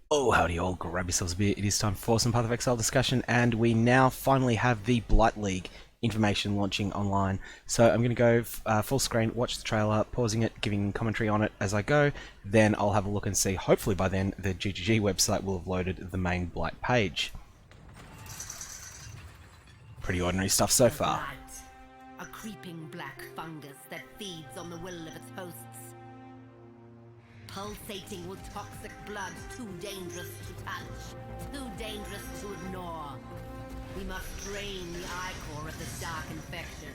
Oh, howdy all, grab yourselves a beer. It is time for some Path of Exile discussion, and we now finally have the Blight League information launching online. So I'm going to go full screen, watch the trailer, pausing it, giving commentary on it as I go. Then I'll have a look and see. Hopefully by then the GGG website will have loaded the main Blight page. Pretty ordinary stuff so far. Blight, a creeping black fungus that feeds on the will of its hosts. Pulsating with toxic blood, too dangerous to touch, too dangerous to ignore. We must drain the ichor of this dark infection.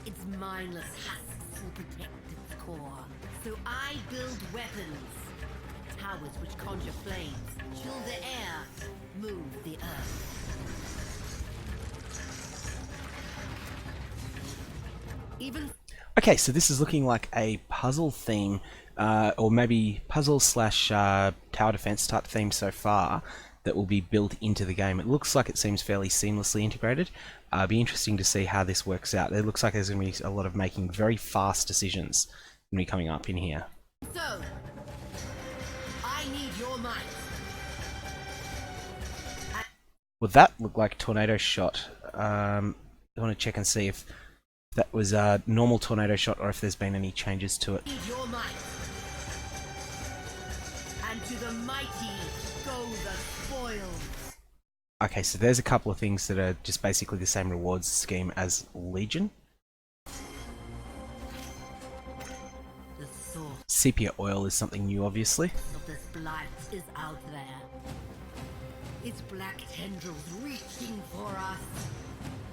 Its mindless husks will protect its core. So I build weapons. Towers which conjure flames, chill the air, move the earth. Okay, so this is looking like a puzzle theme, or maybe puzzle slash tower defense type theme so far, that will be built into the game. It looks like it seems fairly seamlessly integrated. It'll be interesting to see how this works out. It looks like there's going to be a lot of making very fast decisions going to be coming up in here. So, I need your might. Well, that looked like a tornado shot. I want to check and see if that was a normal tornado shot or if there's been any changes to it. Need your might. And to the mighty go the spoils. Okay, so there's a couple of things that are just basically the same rewards scheme as Legion. The source Sepia oil is something new, obviously. of this blight is out there. Its black tendrils reaching for us.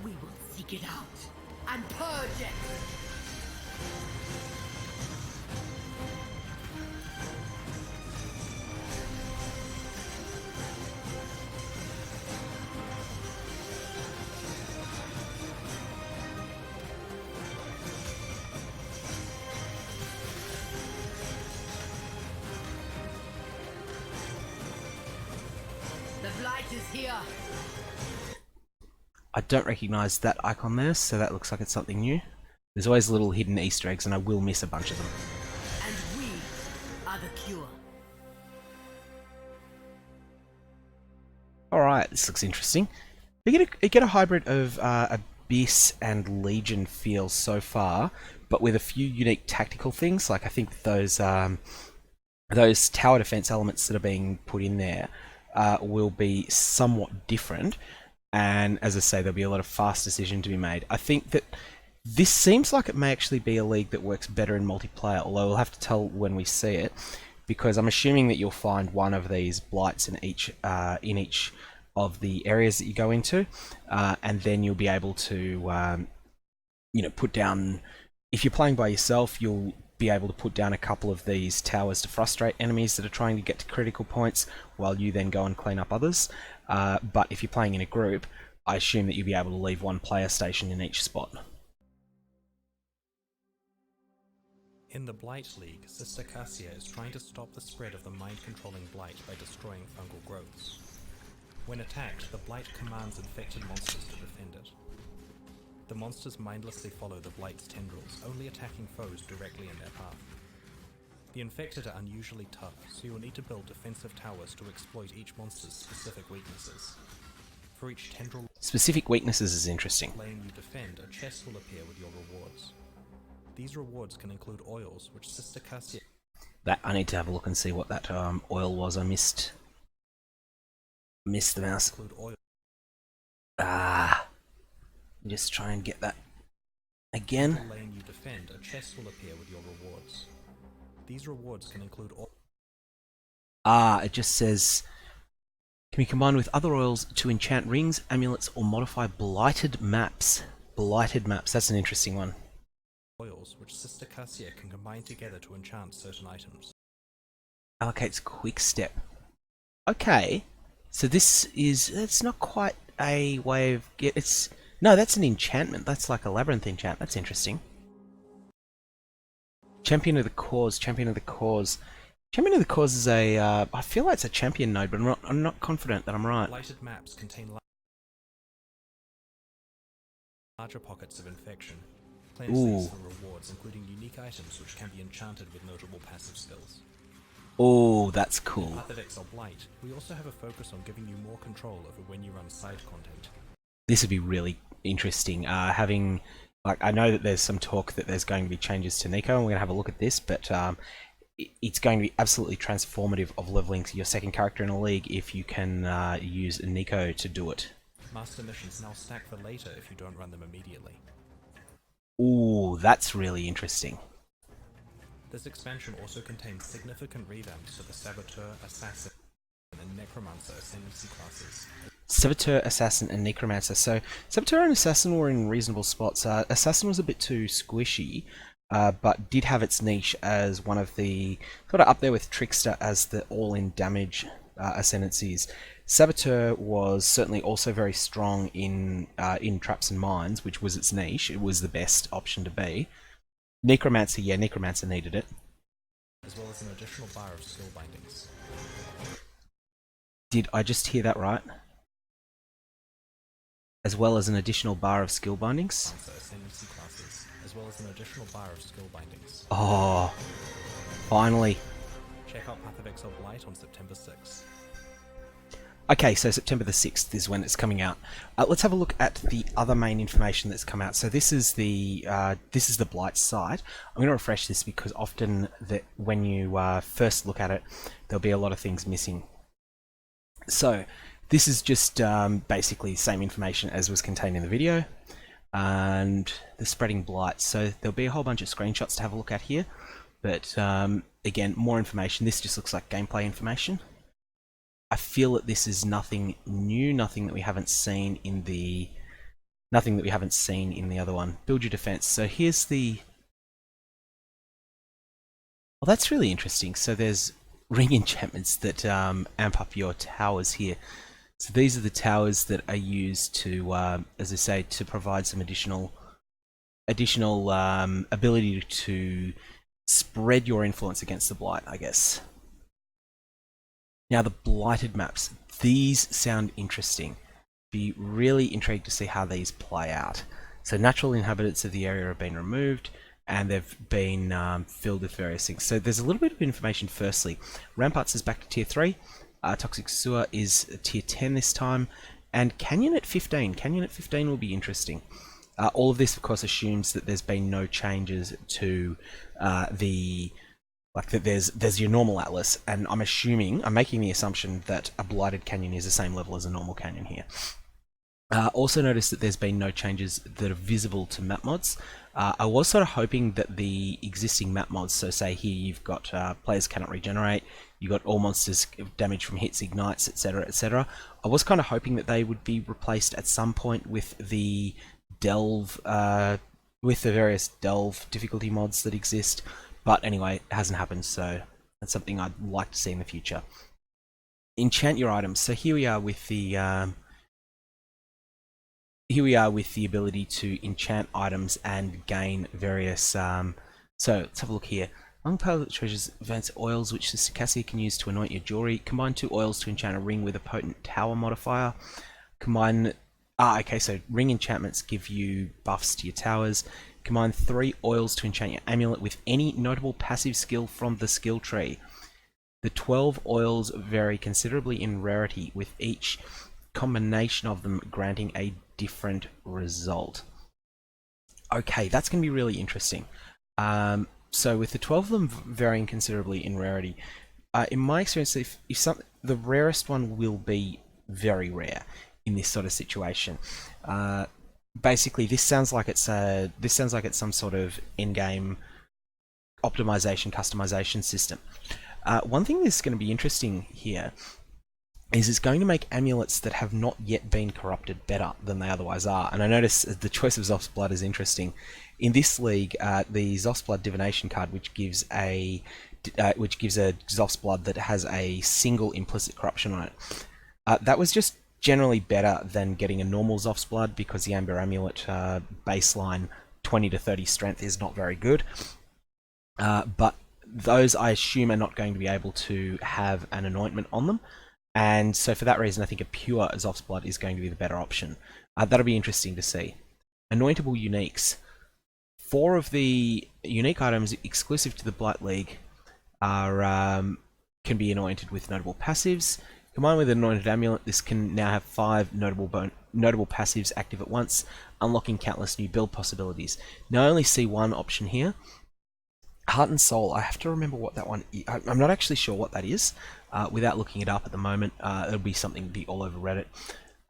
We will seek it out and purge it. The blight is here. I don't recognise that icon there, so that looks like it's something new. There's always little hidden Easter eggs, and I will miss a bunch of them. And we are the cure. Alright, this looks interesting. You get a hybrid of Abyss and Legion feel so far, but with a few unique tactical things. Like I think those tower defense elements that are being put in there will be somewhat different. And as I say, there'll be a lot of fast decision to be made. I think that this seems like it may actually be a league that works better in multiplayer, although we'll have to tell when we see it, because I'm assuming that you'll find one of these blights in each of the areas that you go into, and then you'll be able to, put down. If you're playing by yourself, you'll be able to put down a couple of these towers to frustrate enemies that are trying to get to critical points, while you then go and clean up others. But if you're playing in a group, I assume that you'll be able to leave one player station in each spot. In the Blight League, Sister Cassia is trying to stop the spread of the mind-controlling blight by destroying fungal growths. When attacked, the blight commands infected monsters to defend it. The monsters mindlessly follow the blight's tendrils, only attacking foes directly in their path. The infected are unusually tough, so you'll need to build defensive towers to exploit each monster's specific weaknesses. For each tendril Specific weaknesses is interesting. lane you defend, a chest will appear with your rewards. These rewards can include oils, which Sister Cassia... That I need to have a look and see what that oil was. I missed the mouse. include oil. Just try and get that again. The lane you defend, a chest will appear with your rewards. These rewards can include oil. It just says, can be combined with other oils to enchant rings, amulets, or modify blighted maps. Blighted maps, that's an interesting one. Oils, which Sister Cassia can combine together to enchant certain items. Allocates quick step. Okay, so it's not quite a way of no, that's an enchantment. That's like a labyrinth enchant. That's interesting. Champion of the Cause. Champion of the Cause. Champion of the Cause is a. I feel like it's a champion node, but I'm not confident that I'm right. Blighted maps contain larger pockets of infection. Claims these for rewards, including unique items which can be enchanted with notable passive skills. Oh, that's In cool. Path of Exile Blight, we also have a focus on giving you more control over when you run side content. This would be really interesting. Having, like, I know that there's some talk that there's going to be changes to Nico, and we're going to have a look at this, but it's going to be absolutely transformative of leveling your second character in a league if you can use Nico to do it. Master missions now stack for later if you don't run them immediately. Ooh, that's really interesting. This expansion also contains significant revamps to the Saboteur, Assassin, and Necromancer ascendancy classes. Saboteur, Assassin, and Necromancer. So, Saboteur and Assassin were in reasonable spots. Assassin was a bit too squishy, but did have its niche as one of the, sort of up there with Trickster as the all-in damage ascendancies. Saboteur was certainly also very strong in traps and mines, which was its niche. It was the best option to be. Necromancer, yeah, Necromancer needed it. As well as an additional bar of skill bindings. Did I just hear that right? As well as an additional bar of skill bindings? Ascendancy classes, as well as an additional bar of skill bindings. Oh, finally. Check out Path of Exile Blight on September 6th. Okay, so September the 6th is when it's coming out. Let's have a look at the other main information that's come out. So this is the Blight site. I'm going to refresh this because often when you first look at it, there'll be a lot of things missing. So this is just basically the same information as was contained in the video, and the spreading blight. So there'll be a whole bunch of screenshots to have a look at here, but again, more information. This just looks like gameplay information. I feel that this is nothing new, nothing that we haven't seen in the other one. Build your defense. So here's the. Well, that's really interesting. So there's ring enchantments that amp up your towers here. So these are the towers that are used to, as I say, to provide some additional ability to spread your influence against the blight, I guess. Now the blighted maps, these sound interesting. Be really intrigued to see how these play out. So natural inhabitants of the area have been removed, and they've been filled with various things. So there's a little bit of information firstly. Ramparts is back to tier 3, Toxic Sewer is tier 10 this time, and Canyon at 15. Canyon at 15 will be interesting. All of this of course assumes that there's been no changes to there's your normal atlas, and I'm making the assumption that a blighted canyon is the same level as a normal canyon here. Also notice that there's been no changes that are visible to map mods. I was sort of hoping that the existing map mods, so say here you've got players cannot regenerate, you've got all monsters damage from hits, ignites, etc, etc. I was kind of hoping that they would be replaced at some point with the delve, with the various delve difficulty mods that exist. But anyway, it hasn't happened, so that's something I'd like to see in the future. Enchant your items. So here we are with the ability to enchant items and gain various. So let's have a look here. Among palette treasures, advanced oils which the Circassia can use to anoint your jewelry. Combine 2 oils to enchant a ring with a potent tower modifier. Combine. Okay, so ring enchantments give you buffs to your towers. Combine 3 oils to enchant your amulet with any notable passive skill from the skill tree. The 12 oils vary considerably in rarity, with each combination of them granting a different result. Okay, that's going to be really interesting. So with the 12 of them varying considerably in rarity, in my experience, the rarest one will be very rare in this sort of situation. Basically, this sounds like it's some sort of in-game optimization, customization system. One thing that's going to be interesting here is it's going to make amulets that have not yet been corrupted better than they otherwise are. And I notice the choice of Zoph's Blood is interesting. In this league, the Zoph's Blood Divination card, which gives a Zoph's Blood that has a single implicit corruption on it, that was just generally better than getting a normal Zoph's Blood, because the Amber Amulet baseline 20 to 30 strength is not very good. But those, I assume, are not going to be able to have an anointment on them. And so for that reason, I think a pure Zoph's Blood is going to be the better option. That'll be interesting to see. Anointable uniques. 4 of the unique items exclusive to the Blight League are can be anointed with notable passives. Combined with an anointed amulet, this can now have 5 notable passives active at once, unlocking countless new build possibilities. Now I only see one option here. Heart and Soul, I have to remember what that one is. I'm not actually sure what that is, without looking it up at the moment. It'll be something to be all over Reddit.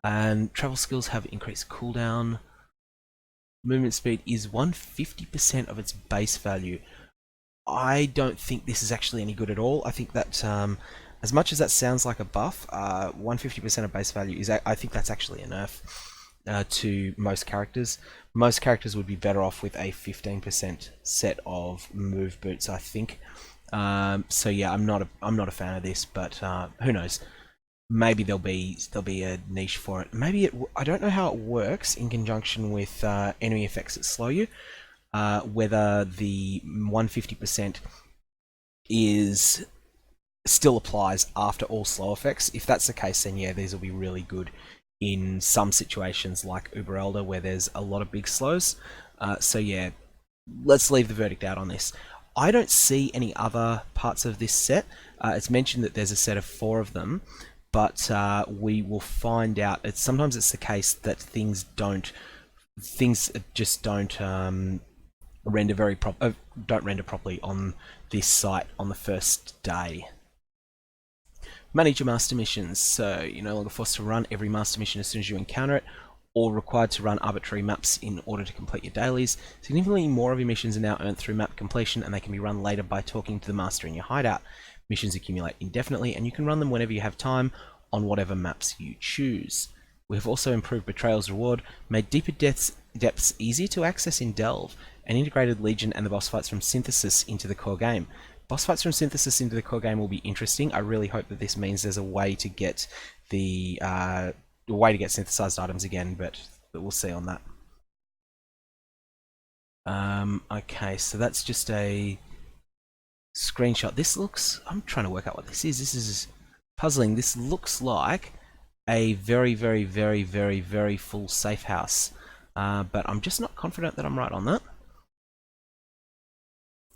And travel skills have increased cooldown. Movement speed is 150% of its base value. I don't think this is actually any good at all. I think that, as much as that sounds like a buff, 150% of base value is, I think that's actually a nerf to most characters. Most characters would be better off with a 15% set of move boots, I think. So yeah, I'm not a fan of this, but who knows? Maybe there'll be a niche for it. Maybe I don't know how it works in conjunction with enemy effects that slow you. Whether the 150% is still applies after all slow effects. If that's the case, then yeah, these will be really good in some situations like Uber Elder, where there's a lot of big slows. So yeah, let's leave the verdict out on this. I don't see any other parts of this set. It's mentioned that there's a set of 4 of them, but we will find out. Sometimes it's the case that things just don't render properly on this site on the first day. Manage your master missions. So you're no longer forced to run every master mission as soon as you encounter it, or required to run arbitrary maps in order to complete your dailies. Significantly more of your missions are now earned through map completion, and they can be run later by talking to the master in your hideout. Missions accumulate indefinitely, and you can run them whenever you have time on whatever maps you choose. We have also improved Betrayal's reward, made deeper depths easier to access in Delve, and integrated Legion and the boss fights from Synthesis into the core game. Boss fights from Synthesis into the core game will be interesting. I really hope that this means there's a way to get synthesized items again, but we'll see on that. Okay, so that's just a screenshot. This looks... I'm trying to work out what this is. This is puzzling. This looks like a very, very, very, very, very full safe house. But I'm just not confident that I'm right on that.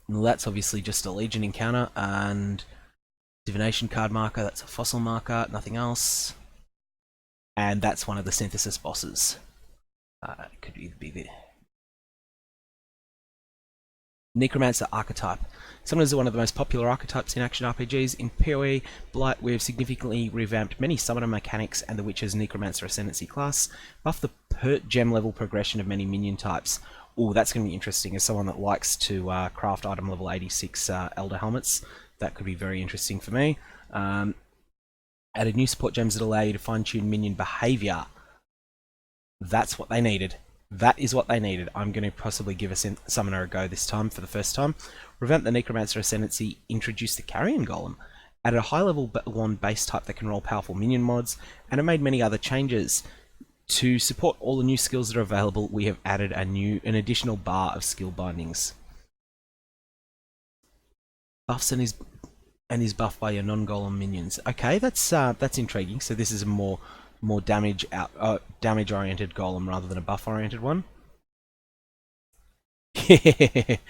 Well, that's obviously just a Legion encounter, and Divination card marker, that's a fossil marker, nothing else. And that's one of the Synthesis bosses. It could either be the Necromancer archetype. Summoners are one of the most popular archetypes in action RPGs. In PoE Blight, we have significantly revamped many summoner mechanics and the Witcher's Necromancer Ascendancy class. Buff the gem level progression of many minion types. Oh, that's going to be interesting. As someone that likes to craft item level 86 Elder Helmets, that could be very interesting for me. Added new support gems that allow you to fine-tune minion behavior. That's what they needed. That is what they needed. I'm going to possibly give a summoner a go this time for the first time. Revamp the Necromancer Ascendancy, introduce the Carrion Golem. Added a high-level wand base type that can roll powerful minion mods, and it made many other changes. To support all the new skills that are available, we have added an additional bar of skill bindings. Buffs and is buffed by your non-golem minions. Okay, that's intriguing. So this is a more damage-oriented golem rather than a buff-oriented one. Here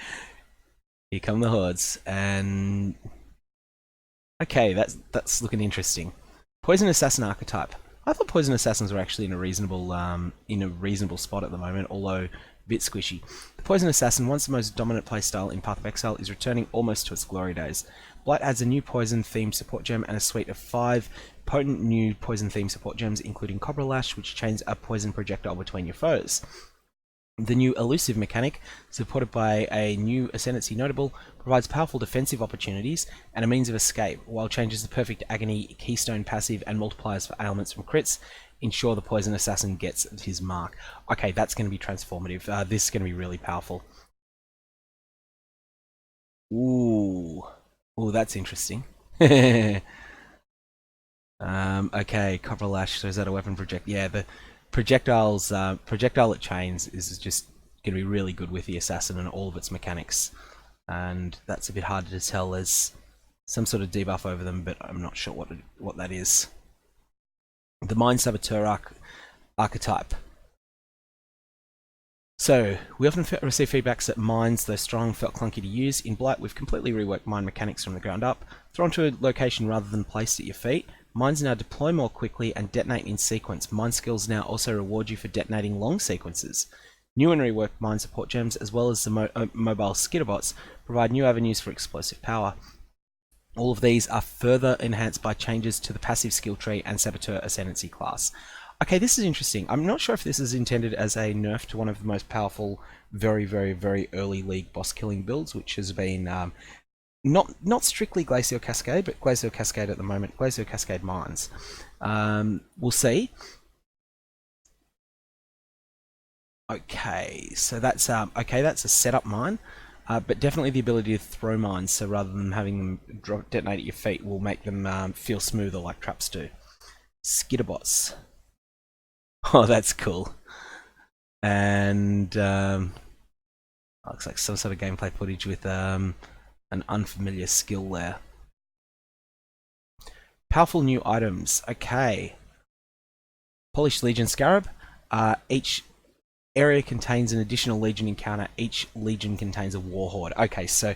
come the hordes, and okay, that's looking interesting. Poison Assassin archetype. I thought Poison Assassins were actually in a reasonable spot at the moment, although a bit squishy. The Poison Assassin, once the most dominant playstyle in Path of Exile, is returning almost to its glory days. Blight adds a new poison-themed support gem and a suite of 5 potent new poison-themed support gems, including Cobra Lash, which chains a poison projectile between your foes. The new Elusive mechanic, supported by a new Ascendancy notable, provides powerful defensive opportunities and a means of escape, while changes the Perfect Agony Keystone passive and multipliers for ailments from crits ensure the Poison Assassin gets his mark. Okay, that's going to be transformative. This is going to be really powerful. Ooh, that's interesting. Okay, Cobra Lash, so is that a weapon project? Yeah, the projectile that chains is just going to be really good with the assassin and all of its mechanics, and that's a bit harder to tell. There's some sort of debuff over them, but I'm not sure what that is. The Mind Saboteur archetype. So, we often receive feedbacks that mines, though strong, felt clunky to use. In Blight, we've completely reworked mine mechanics from the ground up. Thrown to a location rather than placed at your feet. Mines now deploy more quickly and detonate in sequence. Mine skills now also reward you for detonating long sequences. New and reworked mine support gems, as well as the mobile skitterbots, provide new avenues for explosive power. All of these are further enhanced by changes to the passive skill tree and Saboteur Ascendancy class. Okay, this is interesting. I'm not sure if this is intended as a nerf to one of the most powerful, very, very, very early League boss killing builds, which has been not strictly Glacial Cascade, but Glacial Cascade at the moment, Glacial Cascade Mines. We'll see. Okay, so that's that's a setup mine. But definitely the ability to throw mines, so rather than having them detonate at your feet, will make them feel smoother like traps do. Skitterbots. Oh, that's cool. And looks like some sort of gameplay footage with an unfamiliar skill there. Powerful new items. Okay. Polished Legion Scarab. Each area contains an additional Legion encounter. Each Legion contains a Warhorde. Okay, so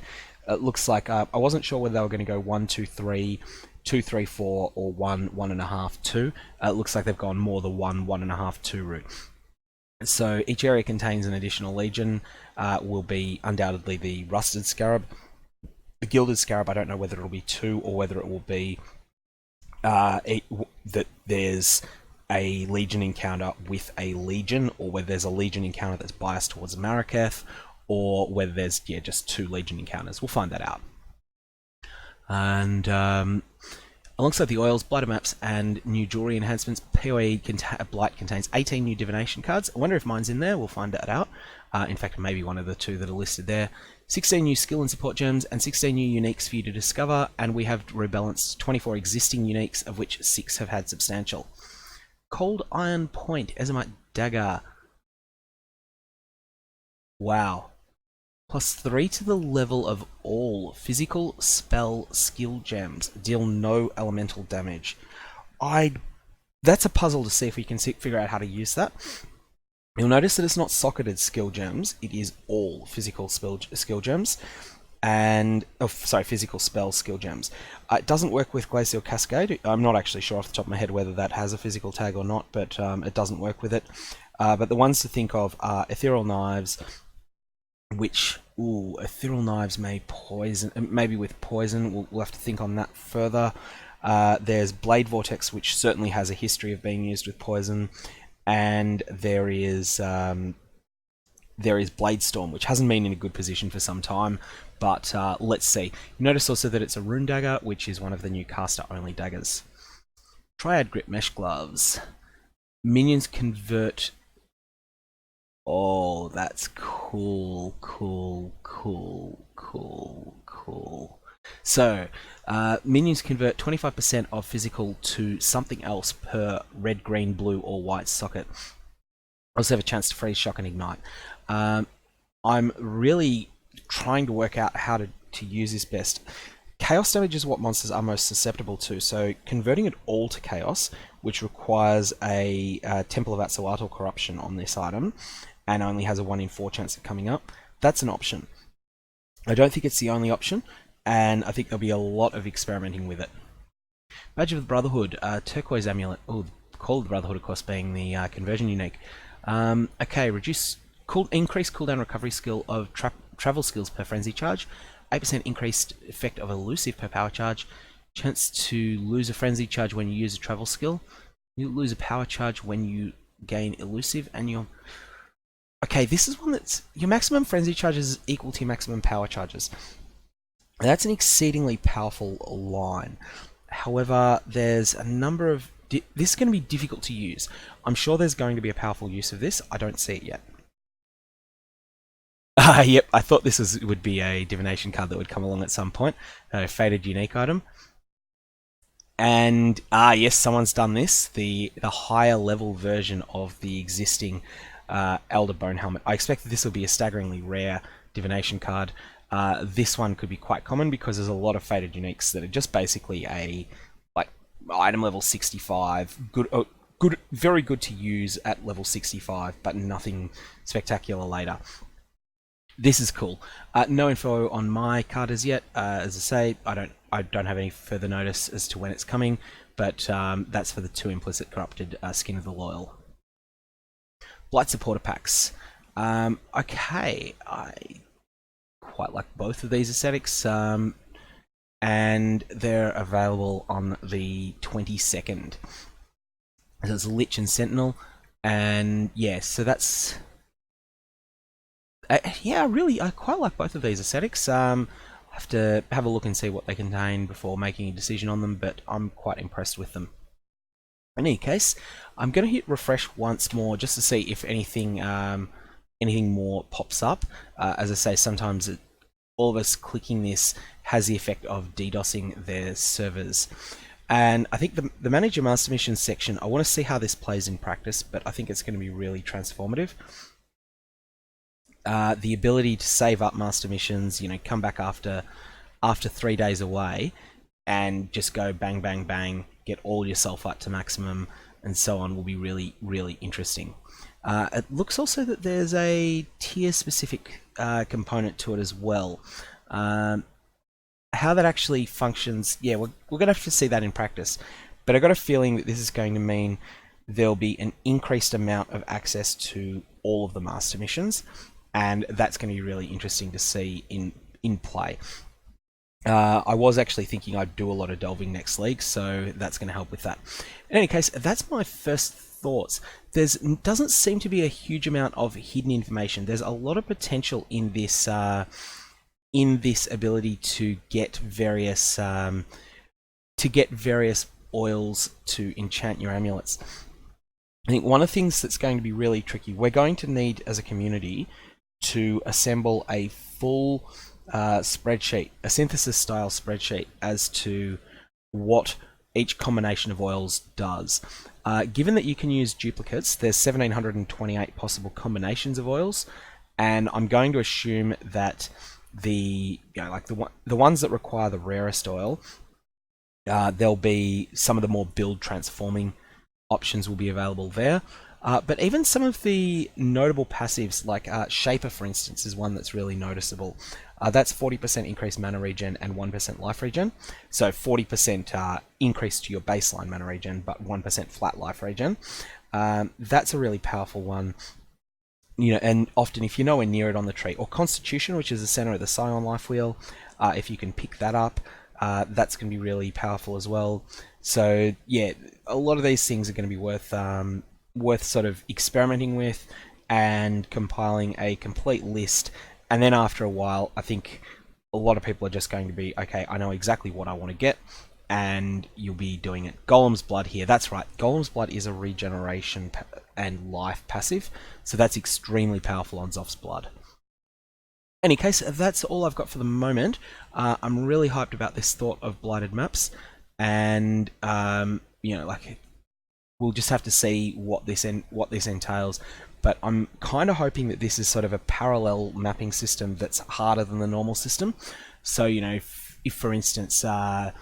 it looks like I wasn't sure whether they were going to go 1, 2, 3, 2, 3, 4, or 1, 1.5, 2. It looks like they've gone more the 1, 1.5, 2 route. So each area contains an additional Legion. Will be undoubtedly the Rusted Scarab. The Gilded Scarab, I don't know whether it'll be 2 or whether it will be that there's a Legion encounter with a Legion, or whether there's a Legion encounter that's biased towards Maraketh, or whether there's just 2 Legion encounters. We'll find that out. And alongside the oils, Blighted Maps, and new jewelry enhancements, PoE Blight contains 18 new divination cards. I wonder if mine's in there. We'll find that out. In fact, maybe one of the 2 that are listed there. 16 new skill and support gems, and 16 new uniques for you to discover. And we have rebalanced 24 existing uniques, of which 6 have had substantial. Cold Iron Point, Ezomite Dagger. Wow. +3 to the level of all physical spell skill gems. Deal no elemental damage. That's a puzzle to see if we can figure out how to use that. You'll notice that it's not socketed skill gems. It is all physical skill gems. And physical spell skill gems. It doesn't work with Glacial Cascade. I'm not actually sure off the top of my head whether that has a physical tag or not, but it doesn't work with it. But the ones to think of are Ethereal Knives, which Ethereal Knives may poison, maybe with poison. We'll have to think on that further. There's Blade Vortex, which certainly has a history of being used with poison, and there is Blade Storm, which hasn't been in a good position for some time. But let's see. You notice also that it's a Rune Dagger, which is one of the new caster-only daggers. Triad Grip Mesh Gloves. Minions convert... Oh, that's cool, cool, cool, cool, cool. So, minions convert 25% of physical to something else per red, green, blue, or white socket. Also have a chance to freeze, shock, and ignite. I'm really trying to work out how to use this best. Chaos damage is what monsters are most susceptible to, so converting it all to chaos, which requires a Temple of Atzoatl corruption on this item, and only has a 1 in 4 chance of coming up, that's an option. I don't think it's the only option, and I think there'll be a lot of experimenting with it. Badge of the Brotherhood, Turquoise Amulet. Oh, Call of the Brotherhood, of course, being the conversion unique. Okay, increase cooldown recovery skill of travel skills per frenzy charge, 8% increased effect of elusive per power charge, chance to lose a frenzy charge when you use a travel skill, you lose a power charge when you gain elusive, and your... Okay, this is one that's... Your maximum frenzy charges is equal to your maximum power charges. That's an exceedingly powerful line. However, there's a number of... This is going to be difficult to use. I'm sure there's going to be a powerful use of this. I don't see it yet. Yep, I thought this would be a divination card that would come along at some point. A faded unique item. And, yes, someone's done this. The higher level version of the existing Elder Bone Helmet. I expect that this will be a staggeringly rare divination card. This one could be quite common because there's a lot of faded uniques that are just basically a item level 65, good good, very good to use at level 65, but nothing spectacular later. This is cool. No info on my card as yet. As I say, I don't have any further notice as to when it's coming, but that's for the 2 implicit corrupted Skin of the Loyal. Blight supporter packs. Okay, I quite like both of these aesthetics, and they're available on the 22nd. So it's Lich and Sentinel, and yeah, so that's... yeah, really, I quite like both of these aesthetics. I have to have a look and see what they contain before making a decision on them, but I'm quite impressed with them. In any case, I'm going to hit refresh once more just to see if anything anything more pops up. As I say, sometimes all of us clicking this has the effect of DDoSing their servers. And I think the Manage Your Master Missions section, I want to see how this plays in practice, but I think it's going to be really transformative. The ability to save up master missions, you know, come back after 3 days away and just go bang, bang, bang, get all yourself up to maximum and so on will be really, really interesting. It looks also that there's a tier-specific component to it as well. How that actually functions, yeah, we're going to have to see that in practice. But I've got a feeling that this is going to mean there'll be an increased amount of access to all of the master missions, and that's going to be really interesting to see in play. I was actually thinking I'd do a lot of delving next league, so that's going to help with that. In any case, that's my first thoughts. There doesn't seem to be a huge amount of hidden information. There's a lot of potential in this ability to get various oils to enchant your amulets. I think one of the things that's going to be really tricky, we're going to need as a community to assemble a full spreadsheet, a synthesis style spreadsheet as to what each combination of oils does. Given that you can use duplicates, there's 1728 possible combinations of oils, and I'm going to assume that the ones that require the rarest oil, there'll be some of the more build transforming options will be available there. But even some of the notable passives, like Shaper, for instance, is one that's really noticeable. That's 40% increased mana regen and 1% life regen. So 40% increase to your baseline mana regen, but 1% flat life regen. That's a really powerful one. You know, and often if you're nowhere near it on the tree, or Constitution, which is the center of the Scion life wheel, if you can pick that up, that's going to be really powerful as well. So yeah, a lot of these things are going to be worth sort of experimenting with and compiling a complete list. And then after a while, I think a lot of people are just going to be, okay, I know exactly what I want to get, and you'll be doing it. Golem's Blood here, that's right. Golem's Blood is a regeneration and life passive, so that's extremely powerful on Zoph's Blood. Any case, that's all I've got for the moment. I'm really hyped about this thought of Blighted Maps, and you know, like, we'll just have to see what this entails. But I'm kind of hoping that this is sort of a parallel mapping system that's harder than the normal system. So, you know, if for instance, a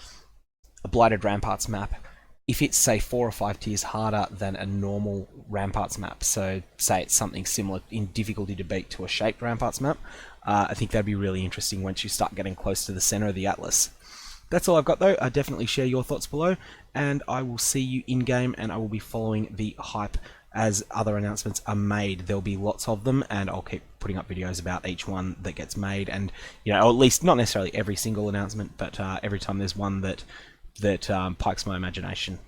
Blighted Ramparts map, if it's, say, 4 or 5 tiers harder than a normal Ramparts map, so say it's something similar in difficulty to beat to a shaped Ramparts map, I think that'd be really interesting once you start getting close to the center of the Atlas. That's all I've got though. Definitely share your thoughts below, and I will see you in-game, and I will be following the hype as other announcements are made. There'll be lots of them, and I'll keep putting up videos about each one that gets made, and, you know, or at least not necessarily every single announcement, but every time there's one that pikes my imagination.